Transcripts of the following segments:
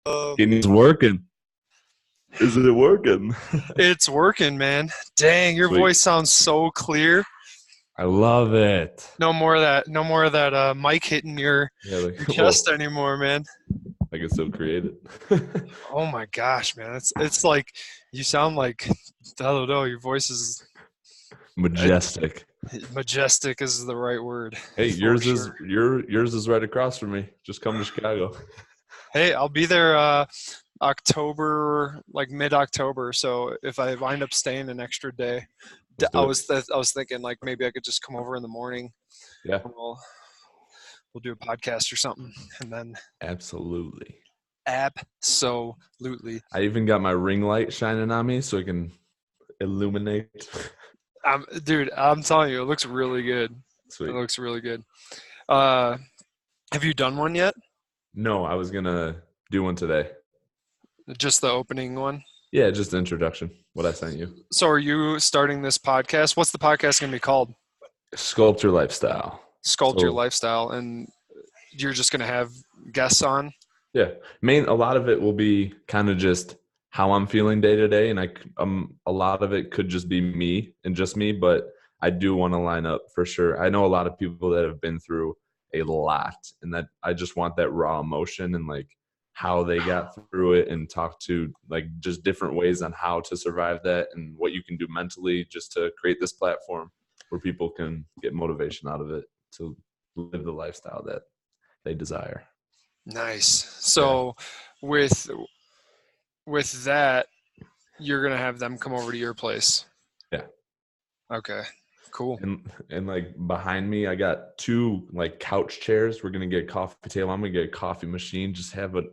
It's working. Isn't it working? It's working, man. Dang, your Sweet. voice sounds so clear. I love it. No more of that mic hitting Yeah, your like, chest whoa, anymore, man. I get so creative. Oh my gosh, man. It's like you sound like I don't know, your voice is it, Majestic. majestic is the right word Hey, for sure. yours is right across from me. Just come to Chicago. Hey, I'll be there October, like mid-October. So if I wind up staying an extra day, Let's do it. I was thinking like maybe I could just come over in the morning Yeah, and we'll do a podcast or something, and then absolutely. absolutely, I even got my ring light shining on me so it can illuminate. dude, I'm telling you, it looks really good. It Sweet. looks really good. Uh, have you done one yet? No, I was gonna do one today. Just the opening one. Yeah, just the introduction. What I sent you. So are you starting this podcast? What's the podcast going to be called? Sculpture lifestyle. Sculpt Your So Lifestyle, and you're just going to have guests on. yeah, a lot of it will be kind of just how I'm feeling day to day, and a lot of it could just be me and just me, but I do want to line up for sure. I know a lot of people that have been through a lot, and that I just want that raw emotion and like how they got through it, and talk to like just different ways on how to survive that and what you can do mentally just to create this platform where people can get motivation out of it to live the lifestyle that they desire. Nice. Yeah. So with with that, you're going to have them come over to your place. Yeah. Okay. Cool. And like behind me, I got two like couch chairs. We're gonna get a coffee table. I'm gonna get a coffee machine. Just have it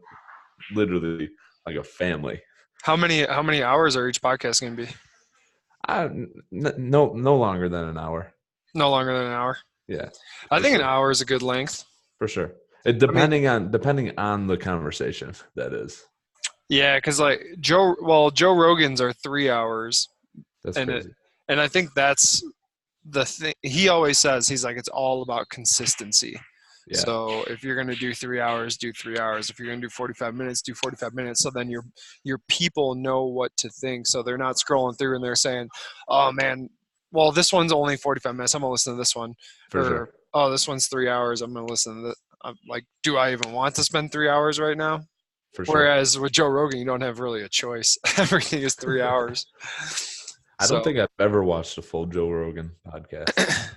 literally like a family. How many hours are each podcast going to be? No longer than an hour. No longer than an hour. Yeah, I for think an sure, hour is a good length. for sure. It I mean, depending on the conversation. That is, yeah, because like Joe Rogan's are 3 hours, that's and crazy. I think that's the thing. He always says he's like it's all about consistency. Yeah, So if you're going to do 3 hours, do 3 hours. If you're going to do 45 minutes, do 45 minutes. So then your people know what to think. So they're not scrolling through and they're saying, "Oh man, well this one's only 45 minutes. I'm gonna listen to this one," for or sure, "Oh, this one's 3 hours. I'm gonna listen to that." I'm like, do I even want to spend 3 hours right now? for sure. Whereas with Joe Rogan, you don't have really a choice. Everything is 3 hours. I don't So think I've ever watched a full Joe Rogan podcast.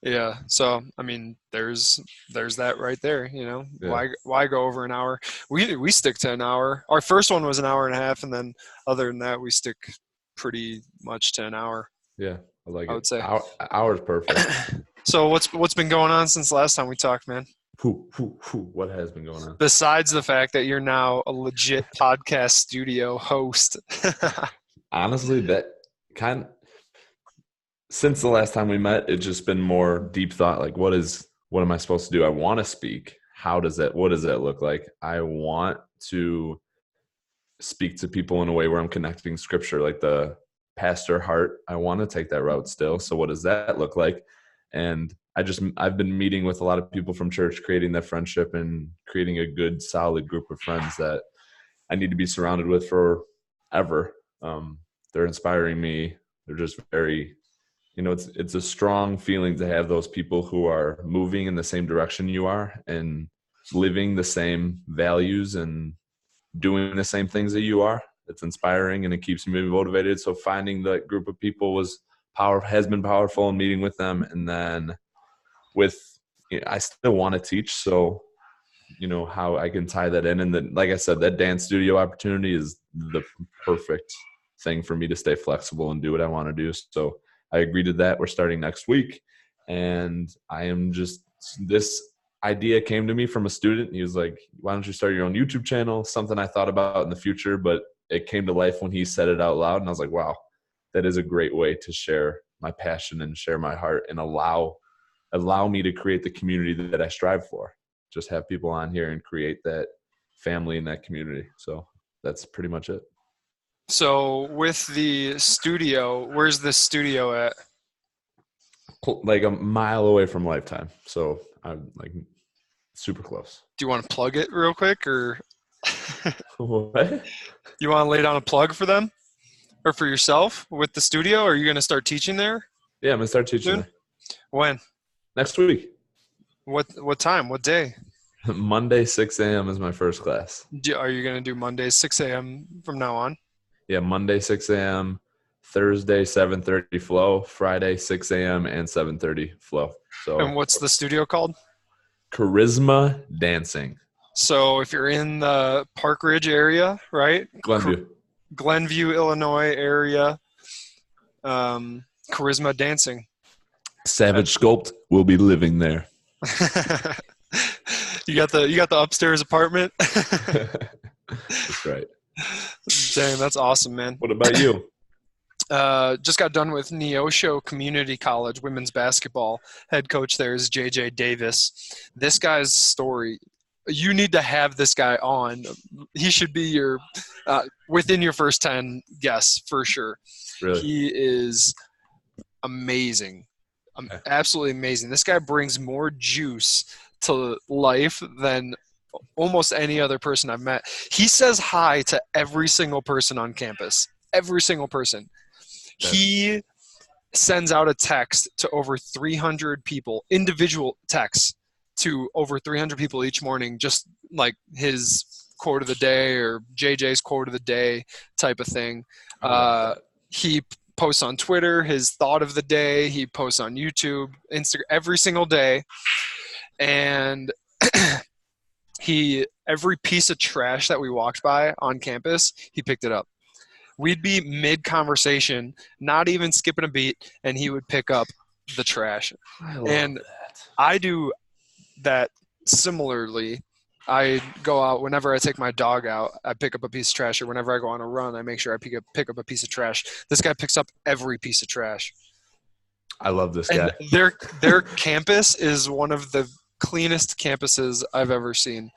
yeah. So I mean, there's that right there. You know, Yeah, why go over an hour? We stick to an hour. Our first one was an hour and a half, and then other than that, we stick pretty much to an hour. yeah, I like I it. would say. Hour's perfect. So what's been going on since last time we talked, man? What has been going on? Besides the fact that you're now a legit podcast studio host. Honestly, that kind since the last time we met, it's just been more deep thought. Like, what am I supposed to do? I want to speak. What does that look like? I want to speak to people in a way where I'm connecting scripture, like the pastor heart. I want to take that route still. So what does that look like? And I've been meeting with a lot of people from church, creating that friendship and creating a good, solid group of friends that I need to be surrounded with forever. They're inspiring me. They're just very, it's a strong feeling to have those people who are moving in the same direction you are and living the same values and doing the same things that you are. It's inspiring and it keeps me motivated. So finding that group of people has been powerful, and meeting with them. And then I still want to teach. So, how I can tie that in. And then, like I said, that dance studio opportunity is the perfect thing for me to stay flexible and do what I want to do. So I agreed to that. We're starting next week. And this idea came to me from a student. He was like, why don't you start your own YouTube channel? Something I thought about in the future, but it came to life when he said it out loud. And I was like, wow, that is a great way to share my passion and share my heart and allow me to create the community that I strive for. Just have people on here and create that family in that community. So that's pretty much it. So with the studio, where's the studio at? Like a mile away from Lifetime. So I'm like super close. Do you want to plug it real quick or? What? You want to lay down a plug for them or for yourself with the studio? Or are you going to start teaching there Yeah, I'm gonna start teaching soon? there When? next week. What time? What day? Monday, 6 a.m. is my first class. Are you going to do Mondays 6 a.m. from now on? Yeah, Monday, 6 a.m., Thursday, 7:30 flow, Friday, 6 a.m. and 7:30 flow. And So what's the studio called? charisma dancing, So if you're in the Park Ridge area, right? Glenview. Glenview, Illinois area, Charisma Dancing. Savage Sculpt will be living there. You got the upstairs apartment. That's right. Dang, that's awesome, man. What about you? Just got done with Neosho Community College women's basketball. Head coach there is JJ Davis. This guy's story, you need to have this guy on. He should be your within your first 10 guests for sure. Really? He is amazing. Absolutely amazing. This guy brings more juice to life than almost any other person I've met. He says hi to every single person on campus. Every single person. He sends out a text to over 300 people, individual texts to over 300 people each morning, just like his quote of the day or JJ's quote of the day type of thing. He posts on Twitter his thought of the day. He posts on YouTube, Instagram, every single day. And every piece of trash that we walked by on campus, he picked it up. We'd be mid-conversation, not even skipping a beat, and he would pick up the trash. I love that. I do that similarly. I go out whenever I take my dog out. I pick up a piece of trash, or whenever I go on a run, I make sure I pick up a piece of trash. This guy picks up every piece of trash. I love this guy. And their campus is one of the cleanest campuses I've ever seen.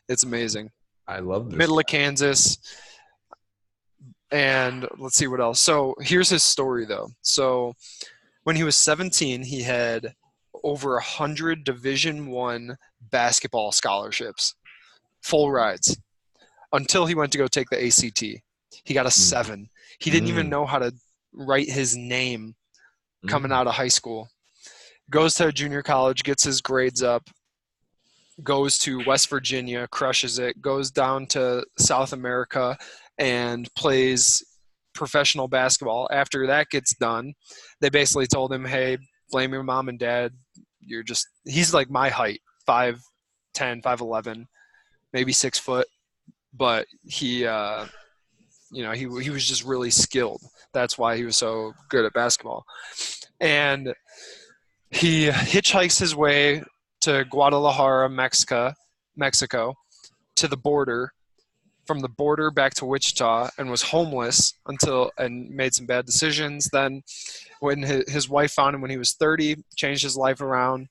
It's amazing. I love this. Middle of Kansas. And let's see what else. So here's his story, though. So when he was 17, he had over 100 Division I basketball scholarships, full rides, until he went to go take the ACT. He got a 7. He didn't even know how to write his name coming out of high school. Goes to junior college, gets his grades up, goes to West Virginia, crushes it, goes down to South America, and plays professional basketball. After that gets done, they basically told him, hey, blame your mom and dad. He's like my height, 5'10", 5'11", maybe 6 foot. But he was just really skilled. That's why he was so good at basketball. And he hitchhikes his way to Guadalajara, Mexico, to the border, from the border back to Wichita, and was homeless and made some bad decisions. Then when his wife found him when he was 30, changed his life around.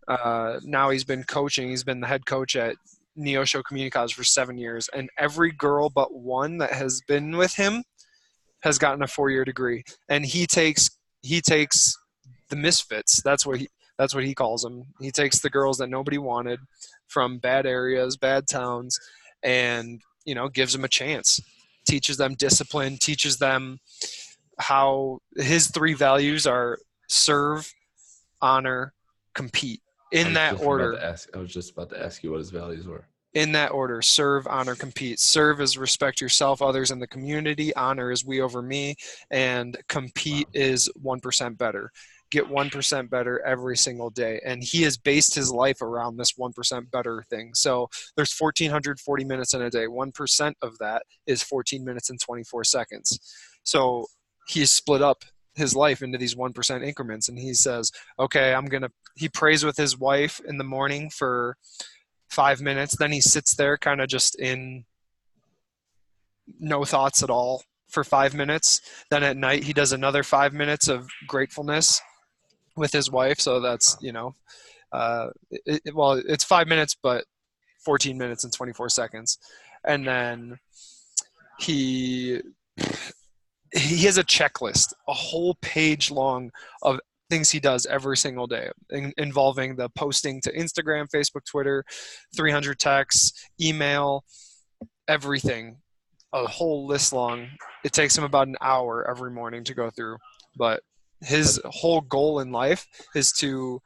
Now he's been coaching. He's been the head coach at Neosho Community College for 7 years. And every girl but one that has been with him has gotten a 4-year degree. And he takes the misfits. That's what he calls them. He takes the girls that nobody wanted from bad areas, bad towns, and gives them a chance, teaches them discipline, teaches them how his 3 values are serve, honor, compete. In that order. I was just about to ask you what his values were. In that order: serve, honor, compete. Serve is respect yourself, others, in the community. Honor is we over me. And compete is 1% better. Get 1% better every single day. And he has based his life around this 1% better thing. So there's 1,440 minutes in a day. 1% of that is 14 minutes and 24 seconds. So he's split up his life into these 1% increments. And he says, okay, he prays with his wife in the morning for 5 minutes. Then he sits there kind of just in no thoughts at all for 5 minutes. Then at night, he does another 5 minutes of gratefulness with his wife. So that's, it's 5 minutes, but 14 minutes and 24 seconds. And then he has a checklist, a whole page long of things he does every single day, involving the posting to Instagram, Facebook, Twitter, 300 texts, email, everything, a whole list long. It takes him about an hour every morning to go through. But his whole goal in life is to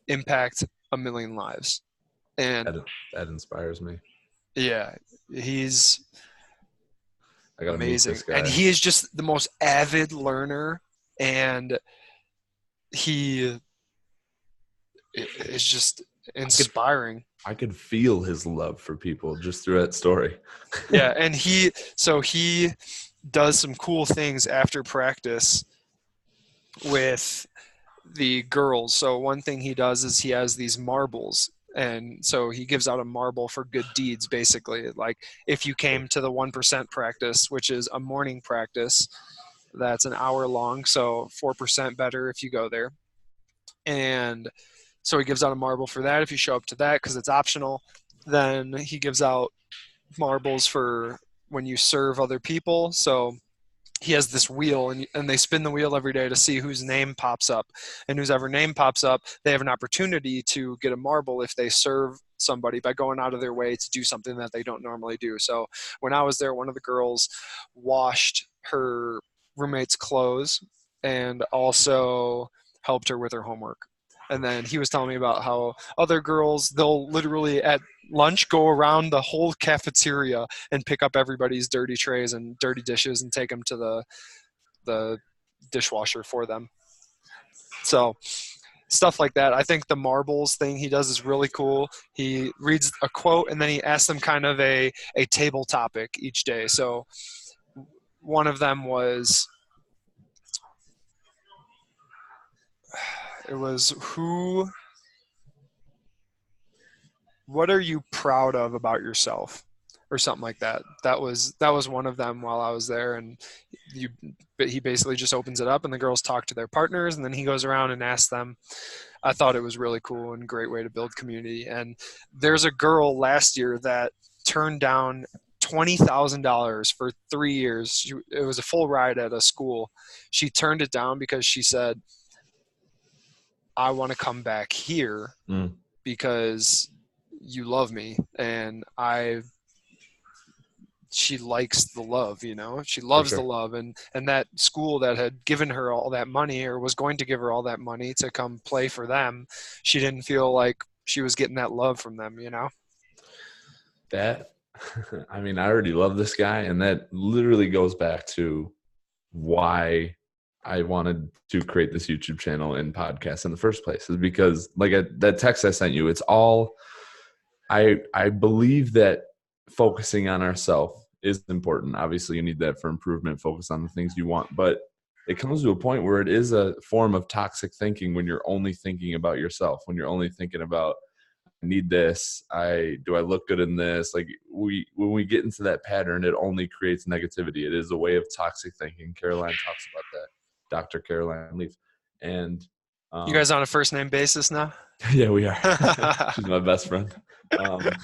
impact 1 million lives. And That inspires me. yeah, he's I got to meet amazing. this And guy. he is just the most avid learner. And he is just inspiring. I could feel his love for people just through that story. Yeah. And he does some cool things after practice with the girls. So one thing he does is he has these marbles, and so he gives out a marble for good deeds, basically. Like if you came to the 1% practice, which is a morning practice that's an hour long, so 4% better if you go there. And so he gives out a marble for that if you show up to that, because it's optional. Then he gives out marbles for when you serve other people. So he has this wheel, and they spin the wheel every day to see whose name pops up, and whoever name pops up, they have an opportunity to get a marble if they serve somebody by going out of their way to do something that they don't normally do. So when I was there, one of the girls washed her roommate's clothes and also helped her with her homework. And then he was telling me about how other girls, they'll literally at lunch go around the whole cafeteria and pick up everybody's dirty trays and dirty dishes and take them to the dishwasher for them. So stuff like that. I think the marbles thing he does is really cool. He reads a quote and then he asks them kind of a table topic each day. So one of them was, it was what are you proud of about yourself, or something like that. That was one of them while I was there. And he basically just opens it up and the girls talk to their partners and then he goes around and asks them. I thought it was really cool and a great way to build community. And there's a girl last year that turned down $20,000 for 3 years. It was a full ride at a school. She turned it down because she said, I want to come back here because you love me. And she likes the love, she loves the love. And that school that had given her all that money, or was going to give her all that money to come play for them, she didn't feel like she was getting that love from them. That, I mean, I already love this guy. And that literally goes back to why I wanted to create this YouTube channel and podcast in the first place, is because like that text I sent you, it's all, I believe that focusing on ourselves is important. Obviously you need that for improvement, focus on the things you want, but it comes to a point where it is a form of toxic thinking when you're only thinking about yourself, when you're only thinking about, I need this, do I look good in this? Like when we get into that pattern, it only creates negativity. It is a way of toxic thinking. Caroline talks about that. Dr. Caroline Leaf. And You guys on a first name basis now? yeah, we are. She's my best friend. But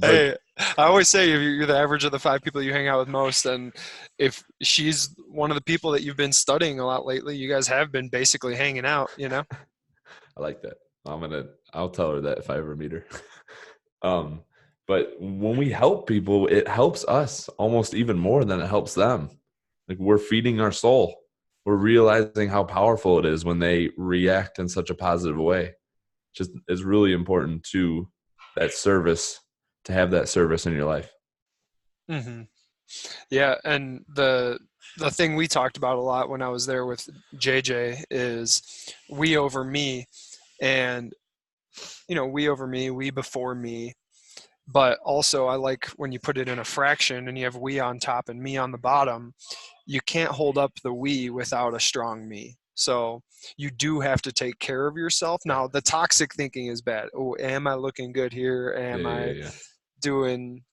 Hey, I always say you're the average of the 5 people you hang out with most, and if she's one of the people that you've been studying a lot lately, you guys have been basically hanging out. I like that. I'll tell her that if I ever meet her. But when we help people, it helps us almost even more than it helps them. Like we're feeding our soul. We're realizing how powerful it is when they react in such a positive way. Just is really important to that service, to have that service in your life. Mm-hmm. Yeah, and the thing we talked about a lot when I was there with JJ is we over me, and we over me, we before me. But also I like when you put it in a fraction and you have we on top and me on the bottom, you can't hold up the we without a strong me. So you do have to take care of yourself. Now the toxic thinking is bad. Oh, am I looking good here? Am I doing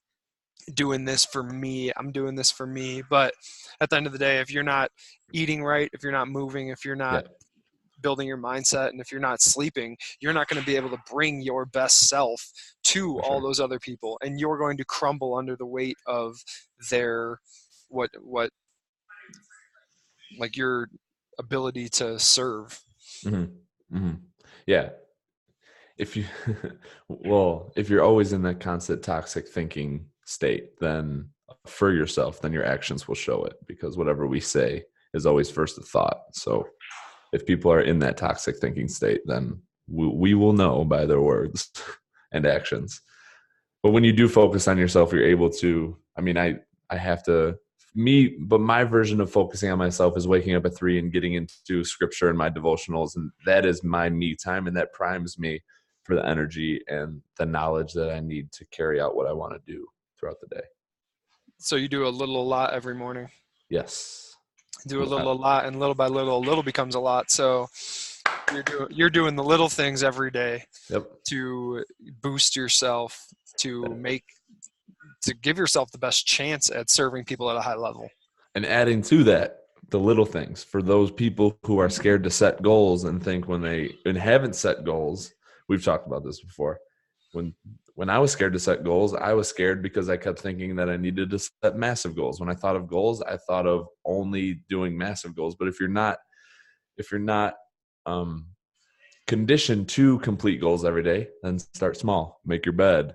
this for me? I'm doing this for me. But at the end of the day, if you're not eating right, if you're not moving, if you're not building your mindset, and if you're not sleeping, you're not going to be able to bring your best self to all those other people, and you're going to crumble under the weight of their what like your ability to serve. Mm-hmm. Mm-hmm. Yeah. If you if you're always in that constant toxic thinking, state, then for yourself, then your actions will show it, because whatever we say is always first a thought. So if people are in that toxic thinking state, then we will know by their words and actions. But when you do focus on yourself, you're able to, I mean, I have to, but my version of focusing on myself is waking up at 3 and getting into scripture and my devotionals. And that is my me time. And that primes me for the energy and the knowledge that I need to carry out what I want to do throughout the day. So you do a lot every morning. Yes. Do a lot, and little by little, a little becomes a lot. So you're doing the little things every day. Yep. To boost yourself, to give yourself the best chance at serving people at a high level. And adding to that, the little things for those people who are scared to set goals and think and haven't set goals. We've talked about this before. When I was scared to set goals, I was scared because I kept thinking that I needed to set massive goals. When I thought of goals, I thought of only doing massive goals. But if you're not conditioned to complete goals every day, then start small. Make your bed,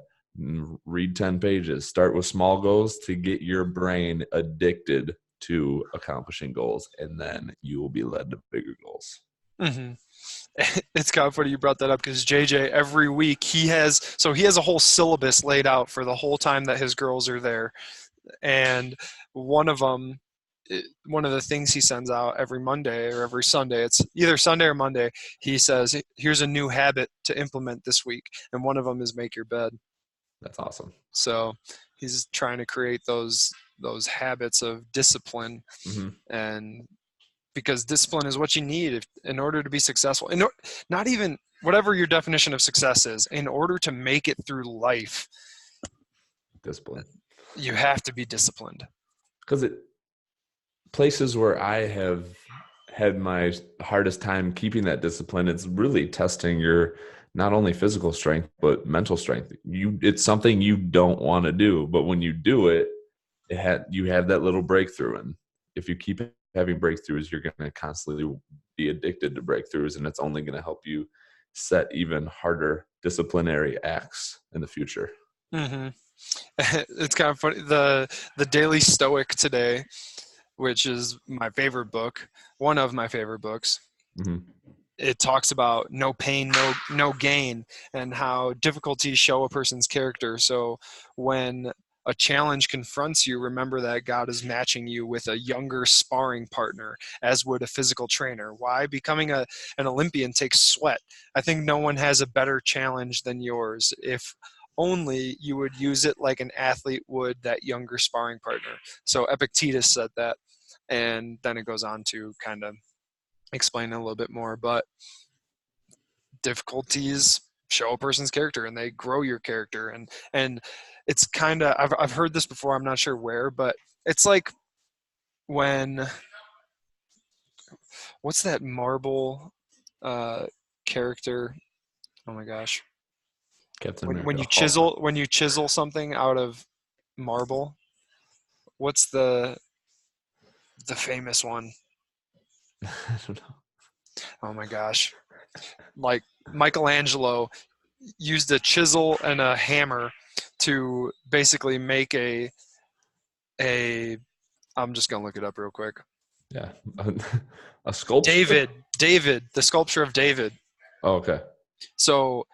read 10 pages. Start with small goals to get your brain addicted to accomplishing goals, and then you will be led to bigger goals. Mm-hmm. It's kind of funny you brought that up, because JJ, every week he has a whole syllabus laid out for the whole time that his girls are there. And one of the things he sends out every Monday or every Sunday, it's either Sunday or Monday, he says, here's a new habit to implement this week. And one of them is make your bed. That's awesome. So he's trying to create those habits of discipline. Mm-hmm. And because discipline is what you need in order to be successful. Not even whatever your definition of success is, in order to make it through life, discipline. You have to be disciplined. Because places where I have had my hardest time keeping that discipline, it's really testing your not only physical strength but mental strength. It's something you don't want to do, but when you do it, you have that little breakthrough. And if you keep having breakthroughs, you're going to constantly be addicted to breakthroughs, and it's only going to help you set even harder disciplinary acts in the future. Mm-hmm. It's kind of funny. The Daily Stoic today, which is my favorite book, one of my favorite books. Mm-hmm. It talks about no pain, no gain, and how difficulties show a person's character. So when a challenge confronts you, remember that God is matching you with a younger sparring partner, as would a physical trainer. Why? Becoming an Olympian takes sweat. I think no one has a better challenge than yours, if only you would use it like an athlete would that younger sparring partner. So Epictetus said that, and then it goes on to kind of explain it a little bit more. But difficulties show a person's character, and they grow your character. And it's kind of, I've heard this before, I'm not sure where, but it's like when, what's that Marvel character? Oh my gosh. Captain When you America. chisel something out of marble, what's the famous one? I don't know. Oh my gosh. Like Michelangelo used a chisel and a hammer to basically make a I'm just going to look it up real quick. Yeah. A sculpture? David, the sculpture of David. Oh, okay. So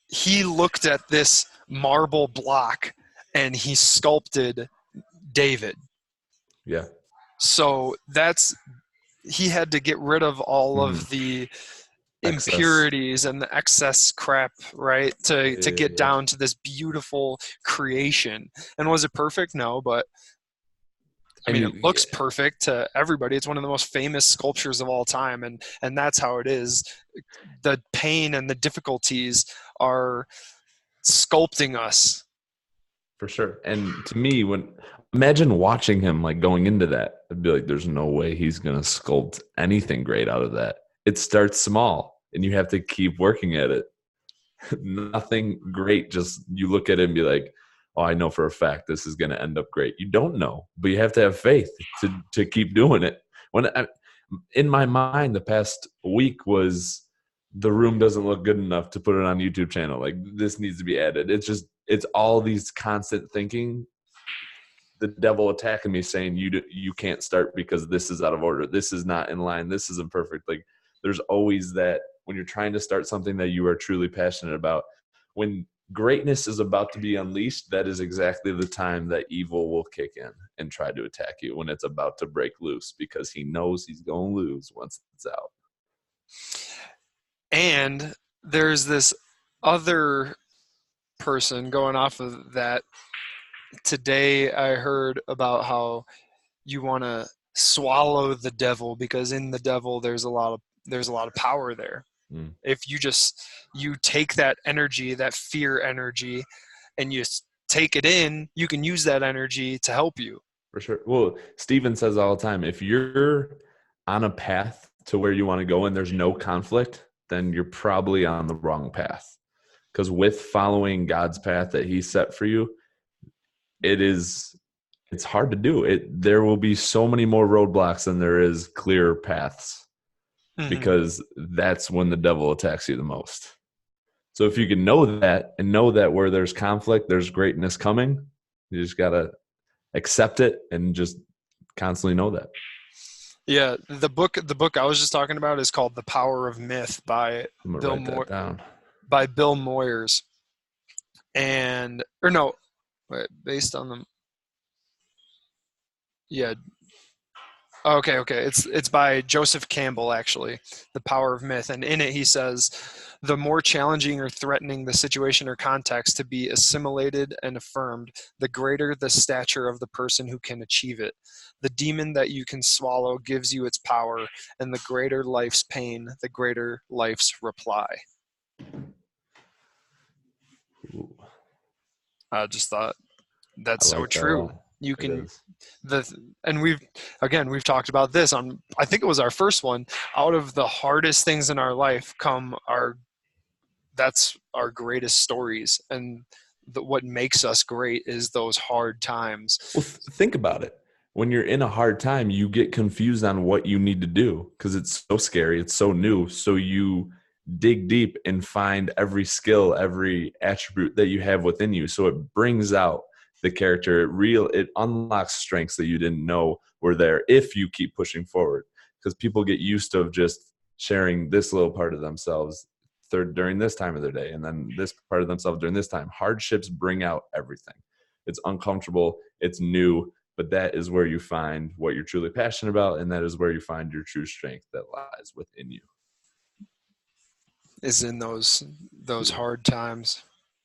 he looked at this marble block and he sculpted David. Yeah. So he had to get rid of all of the impurities and the excess crap, right? To get down to this beautiful creation. And was it perfect? No, but I mean, it looks perfect to everybody. It's one of the most famous sculptures of all time. And that's how it is. The pain and the difficulties are sculpting us. For sure. And to me, imagine watching him like going into that, I'd be like, there's no way he's going to sculpt anything great out of that. It starts small and you have to keep working at it. Nothing great. Just you look at it and be like, oh, I know for a fact this is going to end up great. You don't know, but you have to have faith to keep doing it. In my mind, the past week was the room doesn't look good enough to put it on YouTube channel. Like this needs to be added. It's just it's all these constant thinking, the devil attacking me saying you can't start because this is out of order, this is not in line, this isn't perfect. Like there's always that when you're trying to start something that you are truly passionate about, when greatness is about to be unleashed, that is exactly the time that evil will kick in and try to attack you, when it's about to break loose, because he knows he's going to lose once it's out. And there's this other person going off of that. Today I heard about how you want to swallow the devil, because in the devil there's a lot of power there. If you take that energy, that fear energy, and you take it in, you can use that energy to help you. For sure. Well, Steven says all the time, if you're on a path to where you want to go and there's no conflict, then you're probably on the wrong path. Because with following God's path that he set for you, it's hard to do it. There will be so many more roadblocks than there is clear paths, because that's when the devil attacks you the most. So if you can know that, and know that where there's conflict, there's greatness coming, you just got to accept it and just constantly know that. Yeah, the book I was just talking about is called The Power of Myth by Bill Moyers. Based on them. Yeah. Okay. It's by Joseph Campbell, actually, The Power of Myth. And in it he says, the more challenging or threatening the situation or context to be assimilated and affirmed, the greater the stature of the person who can achieve it. The demon that you can swallow gives you its power, and the greater life's pain, the greater life's reply. Ooh. I just thought that's so true. You can and we've talked about this on, I think it was our first one. Out of the hardest things in our life that's our greatest stories, and what makes us great is those hard times. Well, think about it. When you're in a hard time, you get confused on what you need to do because it's so scary, it's so new. So you dig deep and find every skill, every attribute that you have within you. So it brings out the character. It unlocks strengths that you didn't know were there if you keep pushing forward. Because people get used to just sharing this little part of themselves during this time of their day, and then this part of themselves during this time. Hardships bring out everything. It's uncomfortable, it's new, but that is where you find what you're truly passionate about, and that is where you find your true strength that lies within you. Is in those hard times.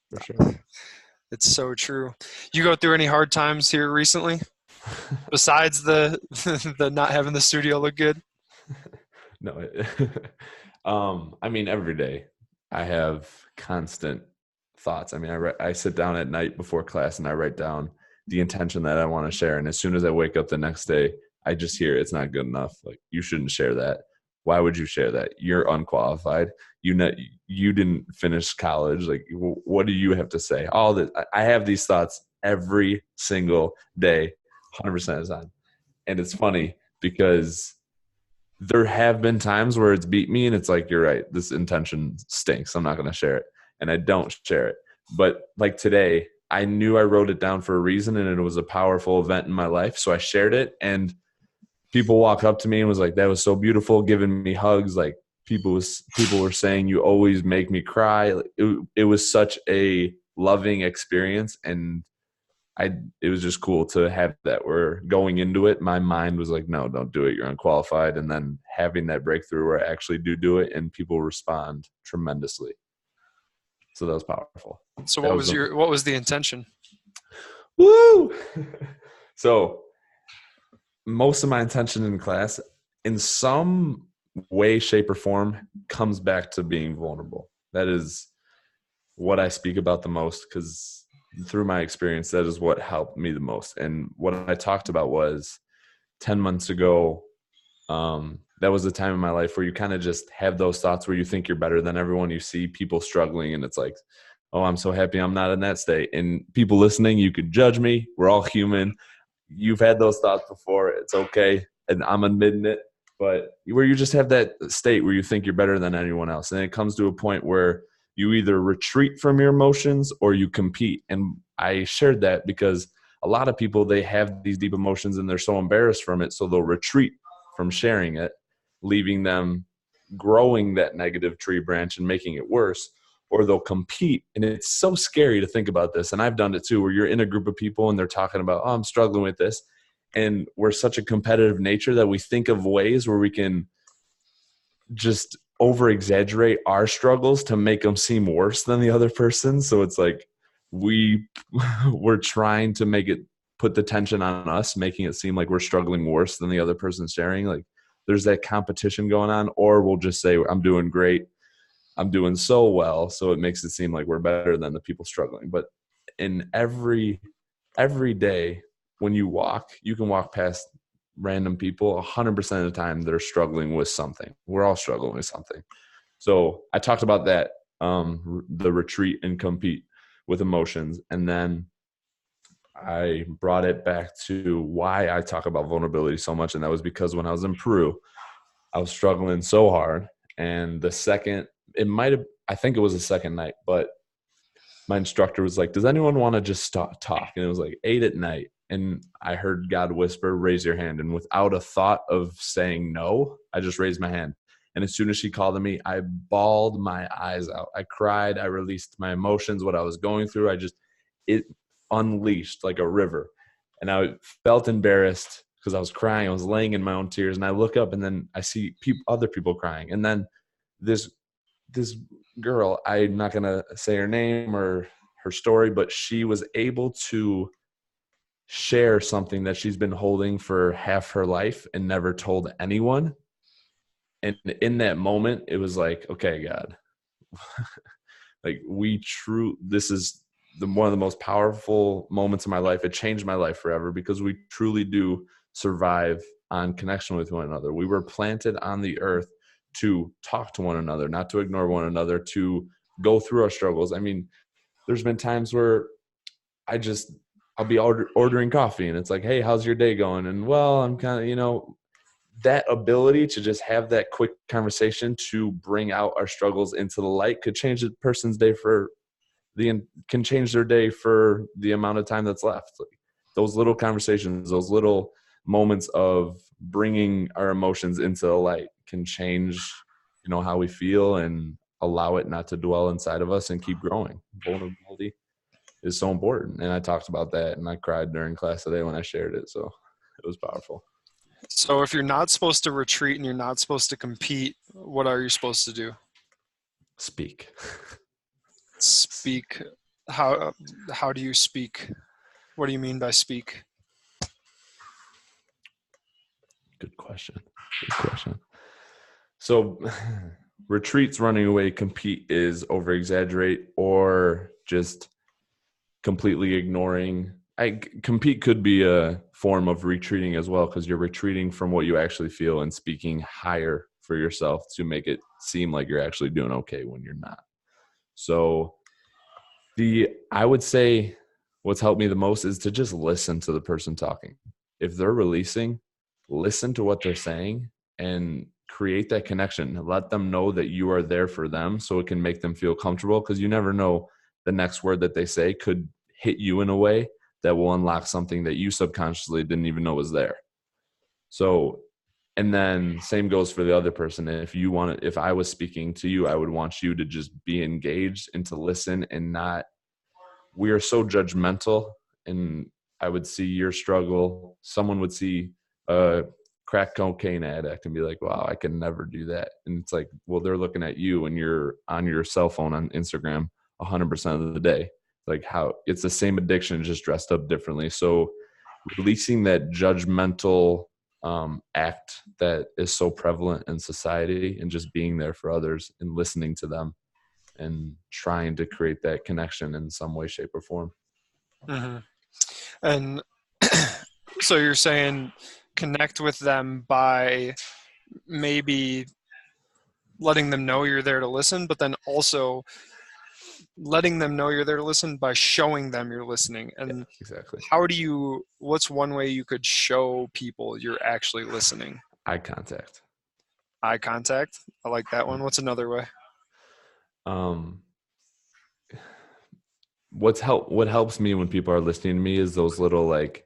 For sure. It's so true. You go through any hard times here recently, besides the not having the studio look good? No. I mean, every day I have constant thoughts. I mean, I sit down at night before class and I write down the intention that I want to share. And as soon as I wake up the next day, I just hear it's not good enough. Like, you shouldn't share that. Why would you share that? You're unqualified. You didn't finish college. Like, what do you have to say? All that. I have these thoughts every single day, 100% of the time. And it's funny because there have been times where it's beat me and it's like, you're right, this intention stinks, I'm not going to share it. And I don't share it. But like today, I knew I wrote it down for a reason, and it was a powerful event in my life. So I shared it, and people walked up to me and was like, that was so beautiful, giving me hugs. Like, people were saying, you always make me cry. It was such a loving experience. And it was just cool to have that, where going into it, my mind was like, no, don't do it, you're unqualified. And then having that breakthrough where I actually do it and people respond tremendously. So that was powerful. So what was the intention? Woo! So most of my intention in class, in some way, shape, or form, comes back to being vulnerable. That is what I speak about the most, because through my experience, that is what helped me the most. And what I talked about was 10 months ago. That was the time in my life where you kind of just have those thoughts where you think you're better than everyone. You see people struggling and it's like, oh, I'm so happy I'm not in that state. And people listening, you could judge me. We're all human. You've had those thoughts before. It's okay. And I'm admitting it. But where you just have that state where you think you're better than anyone else. And it comes to a point where you either retreat from your emotions or you compete. And I shared that because a lot of people, they have these deep emotions and they're so embarrassed from it, so they'll retreat from sharing it, leaving them growing that negative tree branch and making it worse. Or they'll compete. And it's so scary to think about this. And I've done it too, where you're in a group of people and they're talking about, oh, I'm struggling with this. And we're such a competitive nature that we think of ways where we can just over exaggerate our struggles to make them seem worse than the other person. So it's like we're trying to make it, put the tension on us, making it seem like we're struggling worse than the other person sharing. Like there's that competition going on. Or we'll just say, I'm doing great, I'm doing so well, so it makes it seem like we're better than the people struggling. But in every day when you can walk past random people 100% of the time they're struggling with something. We're all struggling with something. So I talked about that, the retreat and compete with emotions. And then I brought it back to why I talk about vulnerability so much. And that was because when I was in Peru, I was struggling so hard. And I think it was the second night, but my instructor was like, does anyone want to just talk? And it was like 8 at night. And I heard God whisper, raise your hand. And without a thought of saying no, I just raised my hand. And as soon as she called on me, I bawled my eyes out. I cried. I released my emotions, what I was going through. It unleashed like a river. And I felt embarrassed because I was crying. I was laying in my own tears. And I look up and then I see other people crying. And then this girl, I'm not going to say her name or her story, but she was able to share something that she's been holding for half her life and never told anyone. And in that moment, it was like, okay, God, like this is one of the most powerful moments of my life. It changed my life forever because we truly do survive on connection with one another. We were planted on the earth to talk to one another, not to ignore one another, to go through our struggles. I mean, there's been times where I'll be ordering coffee and it's like, hey, how's your day going? And well, I'm kind of, that ability to just have that quick conversation to bring out our struggles into the light could change the person's day can change their day for the amount of time that's left. Like those little conversations, those little moments of bringing our emotions into the light can change, how we feel and allow it not to dwell inside of us and keep growing. Vulnerability is so important. And I talked about that and I cried during class today when I shared it. So it was powerful. So if you're not supposed to retreat and you're not supposed to compete, what are you supposed to do? Speak. Speak. How do you speak? What do you mean by speak? Good question. So retreats, running away, compete is over exaggerate or just completely ignoring. Compete could be a form of retreating as well, because you're retreating from what you actually feel and speaking higher for yourself to make it seem like you're actually doing okay when you're not. So I would say what's helped me the most is to just listen to the person talking. If they're releasing, listen to what they're saying and create that connection. Let them know that you are there for them so it can make them feel comfortable, because you never know, the next word that they say could hit you in a way that will unlock something that you subconsciously didn't even know was there. So, and then same goes for the other person. If I was speaking to you, I would want you to just be engaged and to listen and not, we are so judgmental. And I would see your struggle. Someone would see a crack cocaine addict and be like, wow, I can never do that. And it's like, well, they're looking at you and you're on your cell phone on Instagram 100% of the day. Like how it's the same addiction, just dressed up differently. So releasing that judgmental act that is so prevalent in society and just being there for others and listening to them and trying to create that connection in some way, shape, or form. Mm-hmm. And so you're saying connect with them by maybe letting them know you're there to listen, but then also letting them know you're there to listen by showing them you're listening. And Exactly. what's one way you could show people you're actually listening? Eye contact. Eye contact. I like that one. What's another way? what helps me when people are listening to me is those little like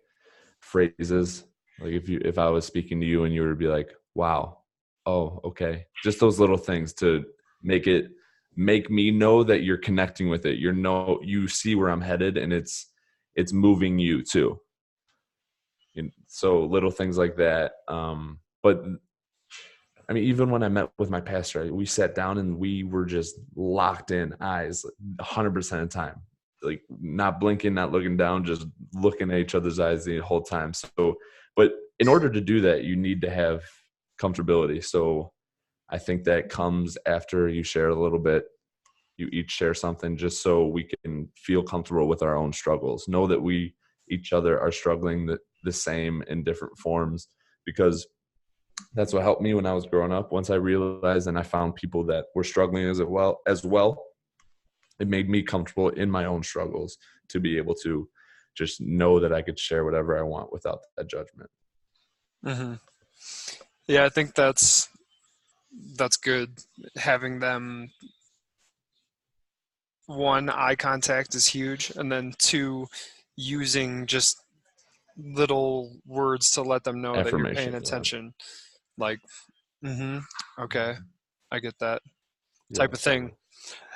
phrases. Like if I was speaking to you and you were to be like, wow, oh, okay. Just those little things to make me know that you're connecting with it. You see where I'm headed, and it's moving you too. And so little things like that. But I mean, even when I met with my pastor, we sat down and we were just locked in eyes 100% of the time, like not blinking, not looking down, just looking at each other's eyes the whole time. So, but in order to do that, you need to have comfortability. So I think that comes after you share a little bit. You each share something just so we can feel comfortable with our own struggles. Know that we each other are struggling the same in different forms, because that's what helped me when I was growing up. Once I realized and I found people that were struggling as well, it made me comfortable in my own struggles to be able to just know that I could share whatever I want without that judgment. Hmm. Yeah, I think that's good. Having them, one, eye contact is huge, and then two, using just little words to let them know that you're paying Affirmation. Yeah. attention. Like, okay, I get that Yeah. type of thing.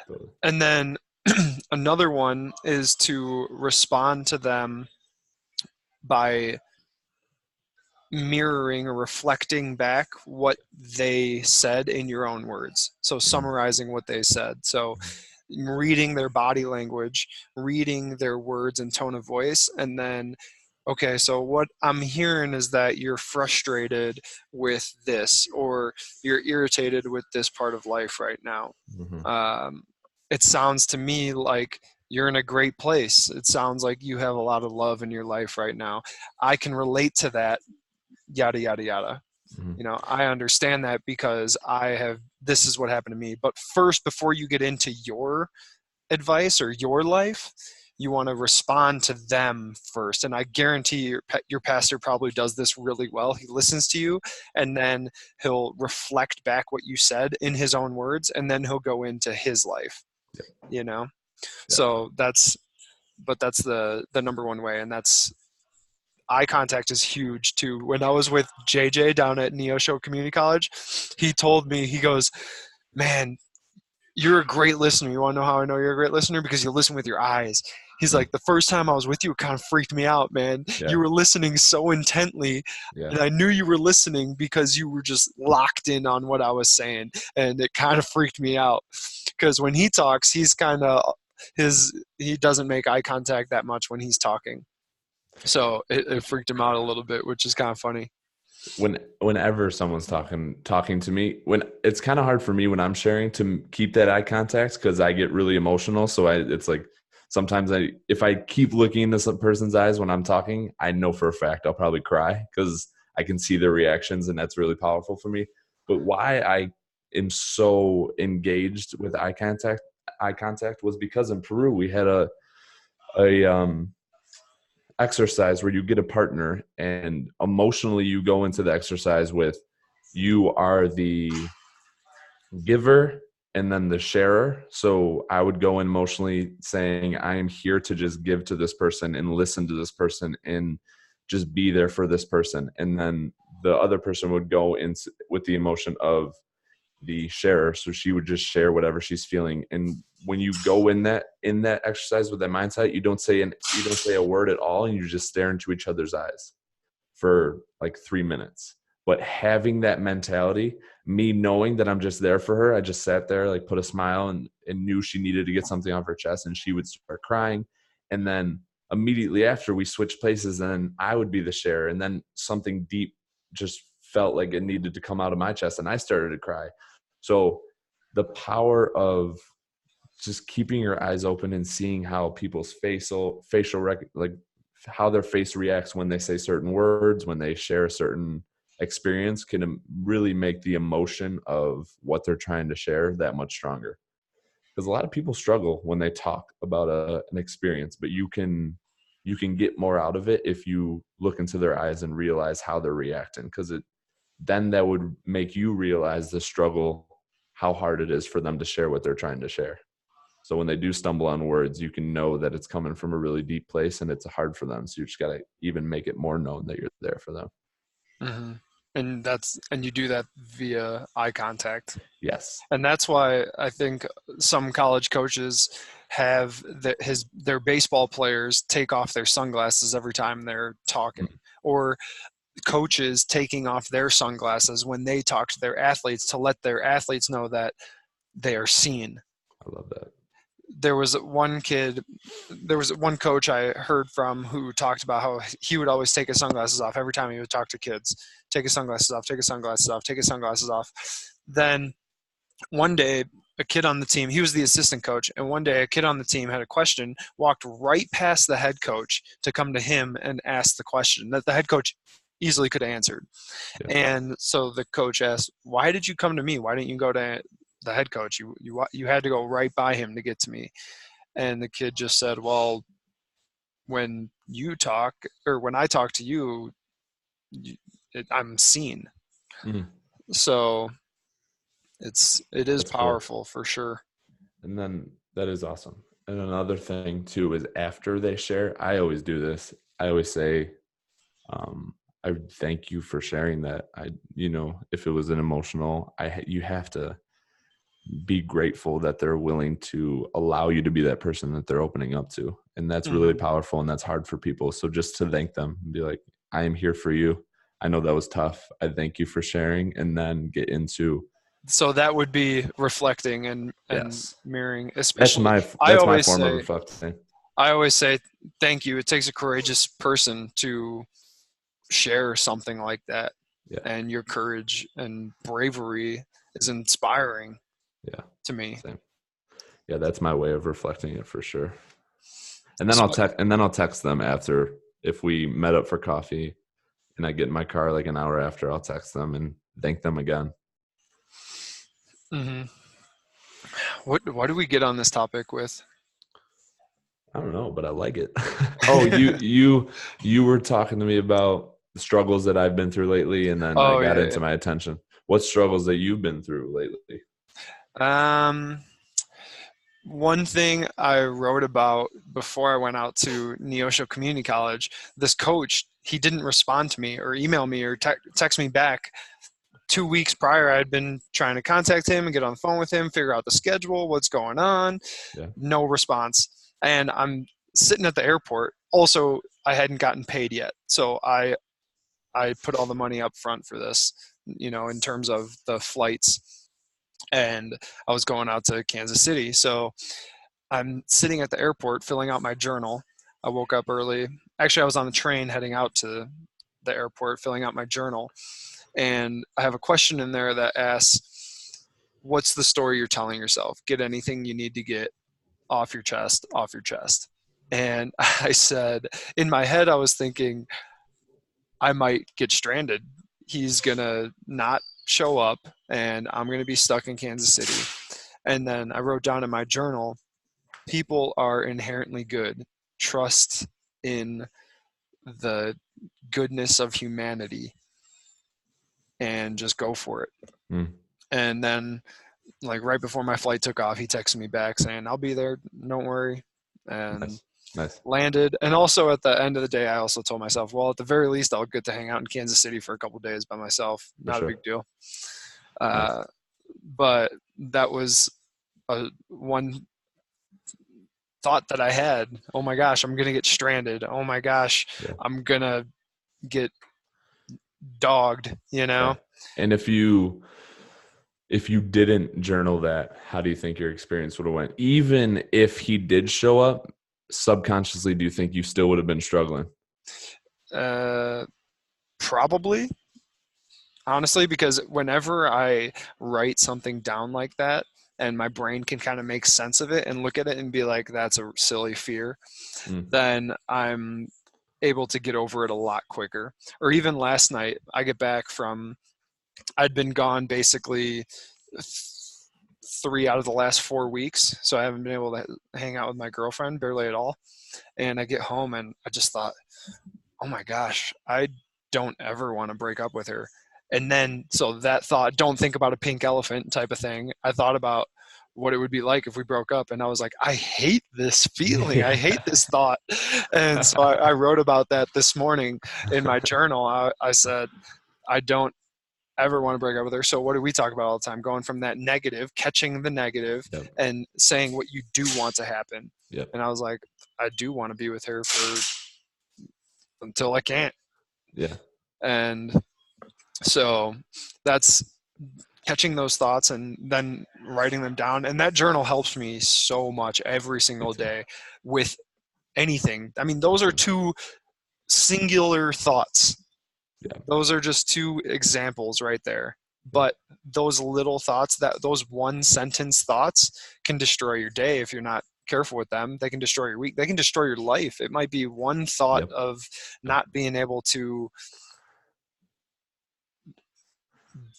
Totally. Totally. And then another one is to respond to them by mirroring or reflecting back what they said in your own words. So summarizing what they said. So reading their body language, reading their words and tone of voice, and then, okay, so what I'm hearing is that you're frustrated with this, or you're irritated with this part of life right now. Mm-hmm. It sounds to me like you're in a great place. It sounds like you have a lot of love in your life right now. I can relate to that, yada, yada, yada. Mm-hmm. I understand that because this is what happened to me. But first, before you get into your advice or your life, you want to respond to them first. And I guarantee your pastor probably does this really well. He listens to you, and then he'll reflect back what you said in his own words, and then he'll go into his life. Yep. Yep. Yep. So that's the number one way, and that's eye contact is huge too. When I was with JJ down at Neosho Community College, he told me, he goes, man, you're a great listener. You want to know how I know you're a great listener? Because you listen with your eyes. He's like, the first time I was with you, it kind of freaked me out, man. Yeah. You were listening so intently, Yeah. and I knew you were listening because you were just locked in on what I was saying, and it kind of freaked me out. Because when he talks, he's kind of he doesn't make eye contact that much when he's talking. So it freaked him out a little bit, which is kind of funny. Whenever someone's talking to me, when it's kind of hard for me when I'm sharing to keep that eye contact, because I get really emotional. So it's like sometimes if I keep looking into some person's eyes when I'm talking, I know for a fact I'll probably cry because I can see their reactions, and that's really powerful for me. But why I am so engaged with eye contact was because in Peru we had a exercise where you get a partner, and emotionally you go into the exercise with, you are the giver and then the sharer. So I would go in emotionally saying, I am here to just give to this person and listen to this person and just be there for this person. And then the other person would go in with the emotion of the sharer. So she would just share whatever she's feeling. And when you go in that exercise with that mindset, you don't say a word at all, and you just stare into each other's eyes for like 3 minutes. But having that mentality, me knowing that I'm just there for her, I just sat there, like put a smile, and knew she needed to get something off her chest, and she would start crying. And then immediately after, we switched places, and then I would be the sharer, and then something deep just felt like it needed to come out of my chest, and I started to cry. So the power of just keeping your eyes open and seeing how people's facial like how their face reacts when they say certain words, when they share a certain experience, can really make the emotion of what they're trying to share that much stronger. Because a lot of people struggle when they talk about an experience, but you can get more out of it if you look into their eyes and realize how they're reacting, because then that would make you realize the struggle, how hard it is for them to share what they're trying to share. So when they do stumble on words, you can know that it's coming from a really deep place and it's hard for them. So you just got to even make it more known that you're there for them. Mm-hmm. And you do that via eye contact. Yes. And that's why I think some college coaches have their baseball players take off their sunglasses every time they're talking, or coaches taking off their sunglasses when they talk to their athletes to let their athletes know that they are seen. I love that. There was one coach I heard from who talked about how he would always take his sunglasses off every time he would talk to kids. Take his sunglasses off, take his sunglasses off, take his sunglasses off. Then one day, a kid on the team, he was the assistant coach, and one day a kid on the team had a question, walked right past the head coach to come to him and ask the question that the head coach easily could have answered. Yeah. And so the coach asked, "Why did you come to me? Why didn't you go to the head coach? You had to go right by him to get to me." And the kid just said, "Well, when you talk, or when I talk to you, I'm seen." Mm. So it is That's powerful cool. for sure. And then that is awesome. And another thing too is after they share, I always do this. I always say, I thank you for sharing that. If it was an emotional, you have to be grateful that they're willing to allow you to be that person that they're opening up to. And that's really Mm-hmm. powerful, and that's hard for people. So just to thank them and be like, I am here for you. I know that was tough. I thank you for sharing, and then get into. So that would be reflecting and Yes. mirroring. That's Especially, my I that's my always form of say, reflecting. thank you. It takes a courageous person to share something like that, Yeah. and your courage and bravery is inspiring Yeah. to me. Same. Yeah, that's my way of reflecting it for sure. And then So, I'll text them after, if we met up for coffee and I get in my car like an hour after, I'll text them and thank them again. mm-hmm. What do we get on this topic with? I don't know, but I like it. Oh, you were talking to me about the struggles that I've been through lately, and then it Oh got yeah, into my attention. What struggles that you've been through lately? yeah. One thing I wrote about before I went out to Neosho Community College, this coach, he didn't respond to me or email me or text me back. 2 weeks prior, I had been trying to contact him and get on the phone with him, figure out the schedule, what's going on. Yeah. No response. And I'm sitting at the airport. Also, I hadn't gotten paid yet. So I put all the money up front for this, in terms of the flights. And I was going out to Kansas City. So I'm sitting at the airport filling out my journal. I woke up early. Actually, I was on the train heading out to the airport filling out my journal. And I have a question in there that asks, what's the story you're telling yourself? Get anything you need to get off your chest, off your chest. And I said, in my head, I was thinking, I might get stranded. He's going to not show up and I'm going to be stuck in Kansas City. And then I wrote down in my journal, people are inherently good. Trust in the goodness of humanity and just go for it. Mm. And then, like, right before my flight took off, he texted me back saying, I'll be there. Don't worry. And Nice. landed. And also at the end of the day, I also told myself, well, at the very least, I'll get to hang out in Kansas City for a couple of days by myself. For Not a sure. big deal. Nice. But that was one thought that I had. Oh my gosh, I'm going to get stranded. Oh my gosh, Yeah. I'm going to get dogged, Yeah. And if you didn't journal that, how do you think your experience would have went? Even if he did show up, subconsciously, do you think you still would have been struggling? Probably, honestly, because whenever I write something down like that and my brain can kind of make sense of it and look at it and be like, that's a silly fear, then I'm able to get over it a lot quicker. Or even last night, I'd been gone basically 3 out of the last 4 weeks. So I haven't been able to hang out with my girlfriend barely at all. And I get home and I just thought, oh my gosh, I don't ever want to break up with her. And then, so that thought, don't think about a pink elephant type of thing. I thought about, what it would be like if we broke up. And I was like, I hate this feeling. I hate Yeah. this thought. And so I wrote about that this morning in my journal. I said, I don't ever want to break up with her. So what do we talk about all the time? Going from that negative, catching the negative, Yep. and saying what you do want to happen. Yep. And I was like, I do want to be with her until I can't. Yeah. And so that's catching those thoughts and then writing them down. And that journal helps me so much every single day with anything. I mean, those are two singular thoughts. Yeah. Those are just two examples right there. But those little thoughts, those one sentence thoughts can destroy your day if you're not careful with them. They can destroy your week. They can destroy your life. It might be one thought Yep. of not being able to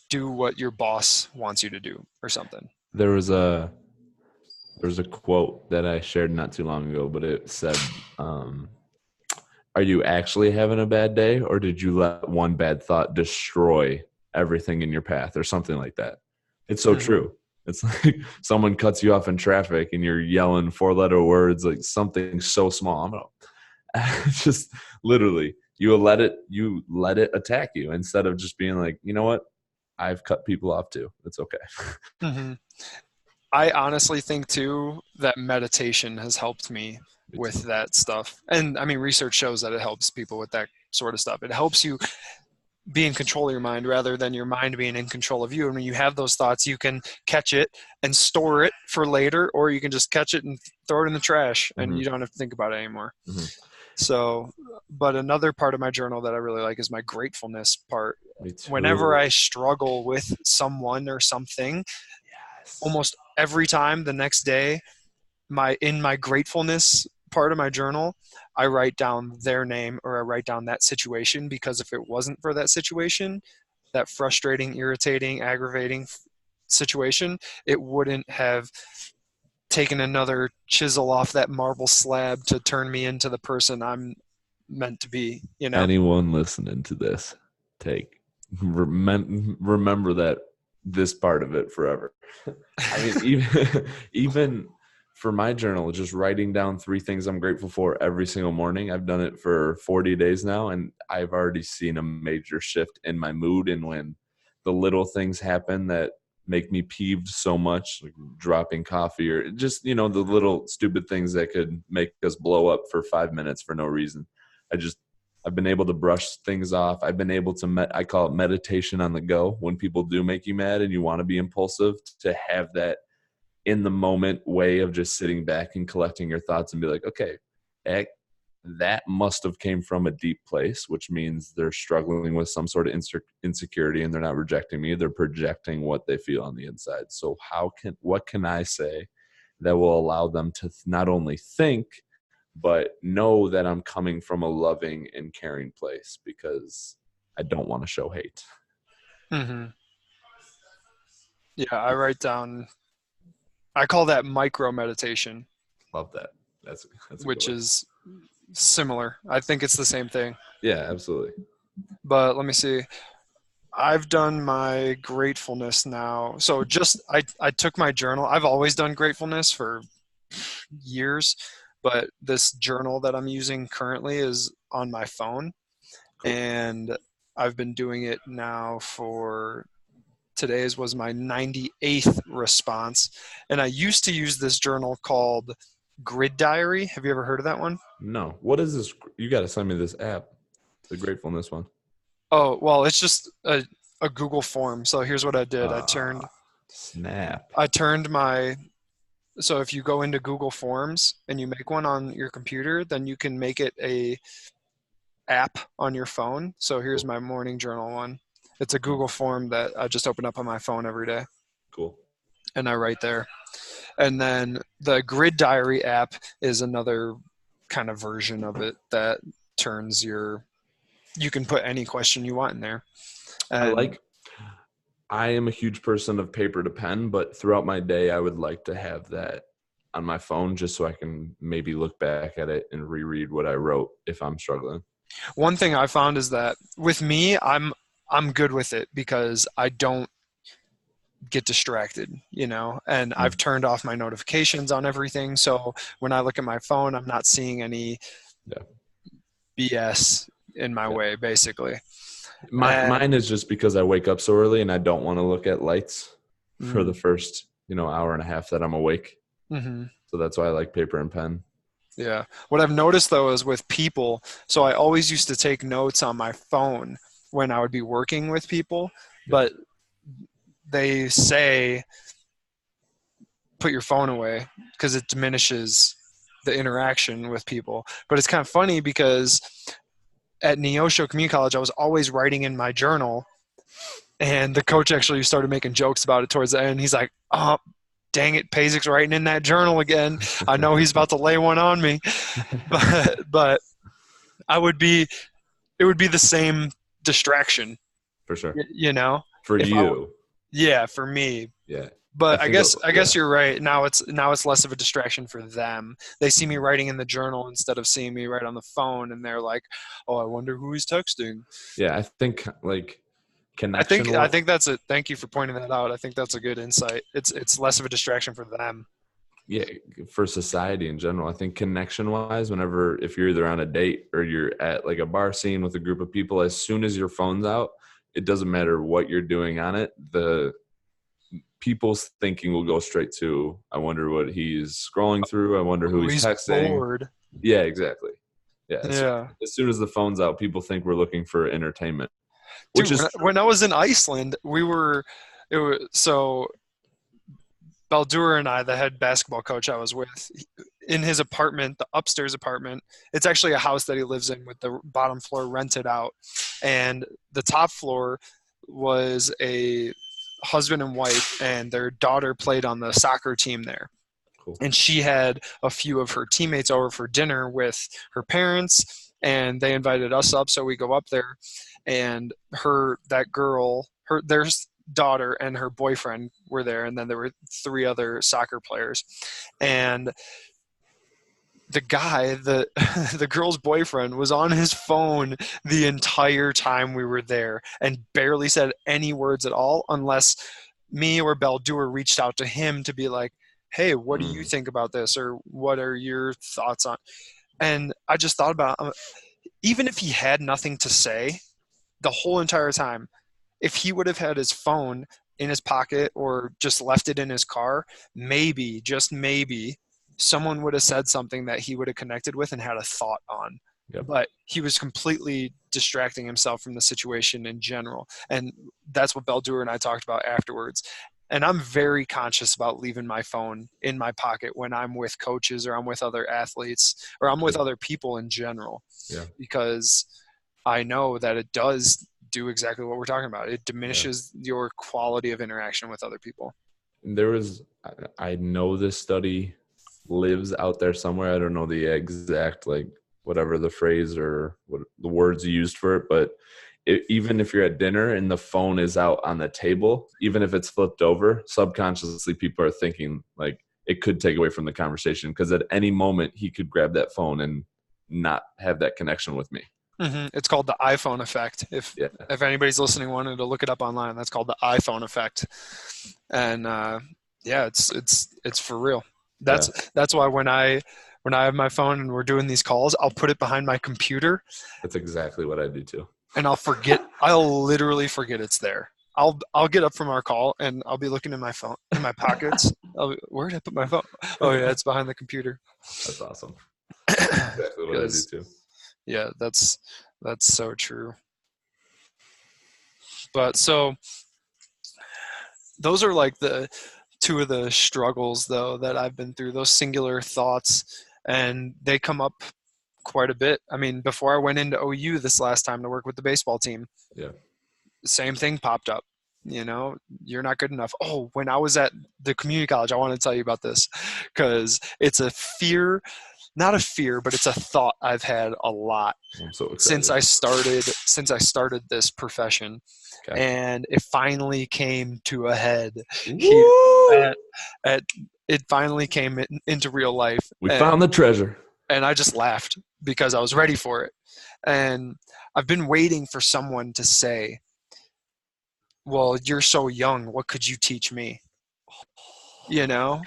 do what your boss wants you to do or something. There was a quote that I shared not too long ago, but it said, are you actually having a bad day, or did you let one bad thought destroy everything in your path, or something like that? It's so true. It's like someone cuts you off in traffic and you're yelling 4-letter words, like something so small. Just literally you let it attack you, instead of just being like, you know what? I've cut people off too. It's okay. Mm-hmm. I honestly think too that meditation has helped me with that stuff. And I mean, research shows that it helps people with that sort of stuff. It helps you be in control of your mind rather than your mind being in control of you. And when you have those thoughts, you can catch it and store it for later, or you can just catch it and throw it in the trash and you don't have to think about it anymore. Mm-hmm. So, but another part of my journal that I really like is my gratefulness part. Me too. Whenever I struggle with someone or something, almost every time the next day, in my gratefulness part of my journal, I write down their name or I write down that situation, because if it wasn't for that situation, that frustrating, irritating, aggravating situation, it wouldn't have taken another chisel off that marble slab to turn me into the person I'm meant to be, you know? Anyone listening to this, remember that this part of it forever. I mean, even for my journal, just writing down 3 things I'm grateful for every single morning. I've done it for 40 days now, and I've already seen a major shift in my mood. And when the little things happen that make me peeved so much, like dropping coffee, or just, the little stupid things that could make us blow up for 5 minutes for no reason, I've been able to brush things off. I've been able to, I call it meditation on the go. When people do make you mad and you want to be impulsive, to have that in the moment way of just sitting back and collecting your thoughts and be like, okay, that must have came from a deep place, which means they're struggling with some sort of insecurity, and they're not rejecting me. They're projecting what they feel on the inside. So what can I say that will allow them to not only think, but know that I'm coming from a loving and caring place, because I don't want to show hate. Mm-hmm. Yeah, I write down, I call that micro meditation. Love that. That's which is similar. I think it's the same thing. Yeah, absolutely. But let me see. I've done my gratefulness now. So I took my journal. I've always done gratefulness for years, but this journal that I'm using currently is on my phone. Cool. And I've been doing it now today's was my 98th response. And I used to use this journal called Grid Diary. Have you ever heard of that one? No. What is this? You got to send me this app, the gratefulness one. Oh, well, it's just a Google form. So here's what I did. So if you go into Google Forms and you make one on your computer, then you can make it a app on your phone. So here's my morning journal one. It's a Google form that I just open up on my phone every day. Cool. And I write there. And then the Grid Diary app is another kind of version of it that turns you can put any question you want in there. And I am a huge person of paper to pen, but throughout my day, I would like to have that on my phone, just so I can maybe look back at it and reread what I wrote if I'm struggling. One thing I found is that with me, I'm good with it, because I don't get distracted, and I've turned off my notifications on everything. So when I look at my phone, I'm not seeing any Yeah. BS in my Yeah. way, basically. Mine is just because I wake up so early and I don't want to look at lights for the first, hour and a half that I'm awake. Mm-hmm. So that's why I like paper and pen. Yeah. What I've noticed though is with people, so I always used to take notes on my phone when I would be working with people, but they say put your phone away because it diminishes the interaction with people. But it's kind of funny because at Neosho Community College, I was always writing in my journal, and the coach actually started making jokes about it towards the end. He's like, "Oh, dang it, Pazik's writing in that journal again. I know he's about to lay one on me." But it would be the same distraction, For sure. For if you. yeah, for me. Yeah. But I guess you're right. Now it's less of a distraction for them. They see me writing in the journal instead of seeing me write on the phone, and they're like, "Oh, I wonder who he's texting." Yeah, I think connection. I think that's it. Thank you for pointing that out. I think that's a good insight. It's less of a distraction for them. Yeah, for society in general, I think connection wise, if you're either on a date or you're at like a bar scene with a group of people, as soon as your phone's out, it doesn't matter what you're doing on it. The people's thinking will go straight to, I wonder what he's scrolling through. I wonder who he's texting. Bored. Yeah, exactly. Yeah. Yeah. As soon as the phone's out, people think we're looking for entertainment. Dude, when I was in Iceland, so Baldur and I, the head basketball coach I was with, in his apartment, the upstairs apartment, it's actually a house that he lives in with the bottom floor rented out. And the top floor was a husband and wife, and their daughter played on the soccer team there. Cool. And she had a few of her teammates over for dinner with her parents, and they invited us up. So we go up there, and their daughter and her boyfriend were there, and then there were 3 other soccer players. And the guy, the girl's boyfriend, was on his phone the entire time we were there and barely said any words at all, unless me or Baldur reached out to him to be like, "Hey, what do you think about this?" or "What are your thoughts on?" And I just thought about, even if he had nothing to say the whole entire time, if he would have had his phone in his pocket or just left it in his car, maybe, just maybe, someone would have said something that he would have connected with and had a thought on. Yep. But he was completely distracting himself from the situation in general. And that's what Baldur and I talked about afterwards. And I'm very conscious about leaving my phone in my pocket when I'm with coaches or I'm with other athletes or I'm with other people in general. Yeah. Because I know that it does do exactly what we're talking about. It diminishes your quality of interaction with other people. I know this study lives out there somewhere. I don't know the exact, whatever the phrase or what the words used for it, but even if you're at dinner and the phone is out on the table, even if it's flipped over, subconsciously people are thinking it could take away from the conversation, because at any moment he could grab that phone and not have that connection with me. Mm-hmm. It's called the iPhone effect. If anybody's listening, wanted to look it up online, that's called the iPhone effect. And it's for real. That's why when I have my phone and we're doing these calls, I'll put it behind my computer. That's exactly what I do too. And I'll literally forget it's there. I'll get up from our call and I'll be looking in my phone, in my pockets. Where did I put my phone? Oh yeah, it's behind the computer. That's awesome. That's exactly what I do too. Yeah, that's so true. But so those are the 2 of the struggles though that I've been through, those singular thoughts, and they come up quite a bit. I mean, before I went into OU this last time to work with the baseball team, same thing popped up. You're not good enough. Oh, when I was at the community college, I want to tell you about this because it's a fear. Not a fear, but it's a thought I've had a lot since I started this profession, and it finally came to a head. It finally came into real life. We found the treasure, and I just laughed because I was ready for it. And I've been waiting for someone to say, well, you're so young. What could you teach me? You know?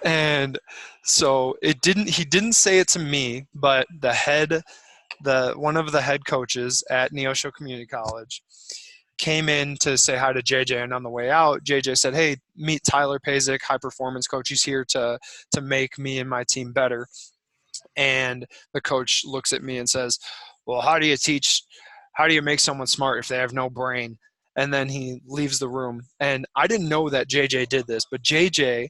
And so he didn't say it to me, but one of the head coaches at Neosho Community College came in to say hi to JJ, and on the way out, JJ said, "Hey, meet Tyler Pazik, high performance coach. He's here to make me and my team better." And the coach looks at me and says, "Well, how do you make someone smart if they have no brain?" And then he leaves the room. And I didn't know that JJ did this, but JJ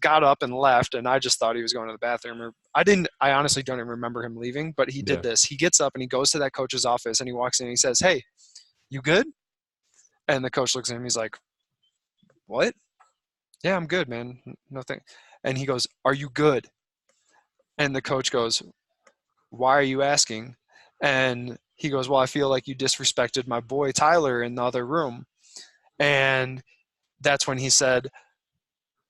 got up and left, and I just thought he was going to the bathroom. Or I honestly don't even remember him leaving, but he did Yeah. this. He gets up and he goes to that coach's office, and he walks in and he says, "Hey, you good?" And the coach looks at him. He's like, "What?" "Yeah, I'm good, man. Nothing." And he goes, "Are you good?" And the coach goes, "Why are you asking?" And he goes, "Well, I feel like you disrespected my boy Tyler in the other room." And that's when he said,